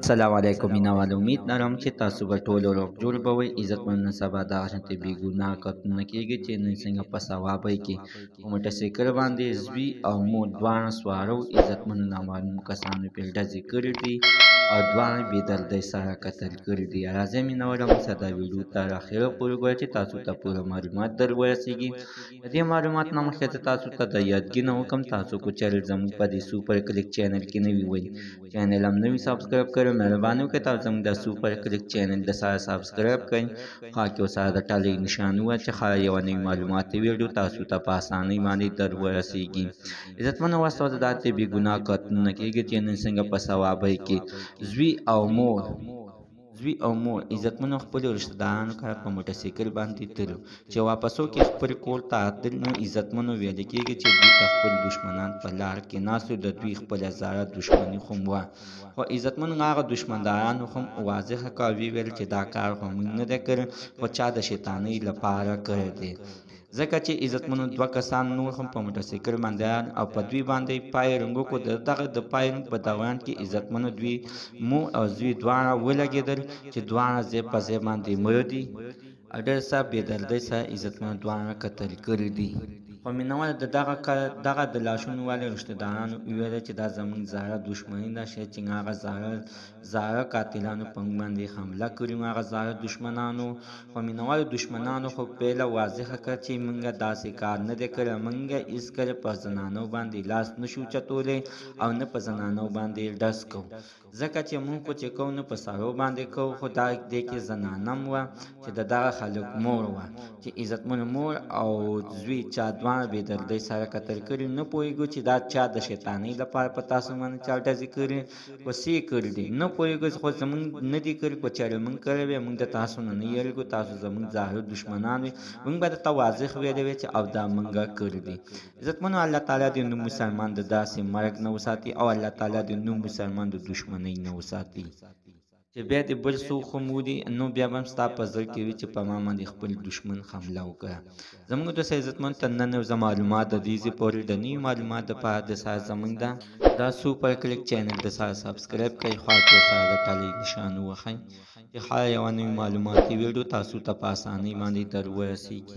السلام علیکم مینوال امید لرم چې تاسو به ټول روغ جوړ به وئ عزتمن سبا دغه شانتې بې ګناه کتونه کېږي چې نن څنګه په ثوابۍ کې په موټرسایکل باندې زوی او مور دواړه سوارو عزتمنو نامعلومو کسانو پرې ډزې کړي دي او دواړه بې دردۍ سره قتل کړي دي. راځئ مینوال موږ سره دا ویډیو تر اخره پورې ګورئ چې تاسو ته پوره معلومات در ورسېږي. د دې معلومات نه مخکې زه تاسو ته د یادګي نه وکړم تاسو کو چینل زموږ په دې سوپر کلیک چینل کې نوي وئ چینل هم نوي سبسکرایب کړئ. مهرباني وکړئ تاسو زموږ د سوپر کلیک چینل د سره سبسکرایب کړئ. خوا کې ورسره د ټلۍ نشان ووهئ چې ښایي یوه نوې معلوماتي ویډیو تاسو ته په اسانۍ باندې در ورسېږي. عزتمنو وروسته د داسې بې ګناه قتلونه کېږي چې نن څنګه په ثوابۍ کې زوی او مور عزتمنو خپلو رشته دارانو کره په موټرسایکل باندې تلل چې واپسو کې خپل کور ته راتلل. نو عزتمنو ویل کېږي چې دوی ته خپل دښمنان په لار کې ناستو د دوی خپله زاړه دښمني خو وه، خو عزتمنو هغه دښمندارانو هم واضحه کړه ویل چې دا کار خو موږ نه دی کړی خو چا د شیطانۍ لپاره کړی دی. ځکه چې عزتمنو دوه کسان نور هم په موټرسایکل باندې او په دوی باندې فایرنګ وکړو. دغه د فایرنګ په دوران کې عزتمنو دوی مور او زوی دواړه ولګېدل چې دواړه ځای په ځای باندې مړه دي او ډېر څه بې دردۍ سره عزتمنو دواړه قتل کړي دي. خو مینوال دغه د لاشونو والي رشته دارانو وویل چې دا زموږ زاړه دښمني ده چې هغه زاړه قاتلانو په موږ باندې حمله کړې وه هغه زاړه دښمنانو. خو مینوالو دښمنانو خو پهله واضحه کړه چې موږ داسې کار نه دی کړی، موږ هېڅکله په زنانو باندې لاس نشو چتولی او نه په زنانو باندې ډز کوو، ځکه چې موږ خو چې کوو نه په سړو باندې کوو. خو دې کې زنانه هم وه چې د دغه خلک مور وه چې عزتمنو مور او زوی چا دواړه بې دردۍ سره قتل کړي. نه پوهېږو چې دا چا د شیطانۍ لپاره په تاسو باندې چا ډزې کړي خو څه یې کړي دي نه پوهېږو، خو زموږ نه دي کړي. که چېرې موږ کړی وی موږ د تاسو نه یېرېږو، تاسو زموږ زاړه دښمنان وي، موږ به درته واضح ویلی وی چې او دا موږ کړي دي. عزتمنو الله تعالی دې نوم مسلمان د داسې مرګ نه وساتي او الله تعالی دې نوم مسلمان د دښمنۍ نه وساتي چې بیا دې بل څوک هم ولي نو بیا به هم ستا په زړه کې وي چې په ما باندې خپل دښمن حمله وکړه. زموږ دوست عزتمن ته نن یو څه معلومات د دې ځای پورې د نوي معلومات دپاره د سره زموږ دا سوپر کلیک چینل د سره سبسکرایب کړئ. خوا کې ورسره د ټلۍ نشان ووهئ چې ښایي یوه نوې معلوماتي ویډیو تاسو ته په اسانۍ باندې در ورسېږي.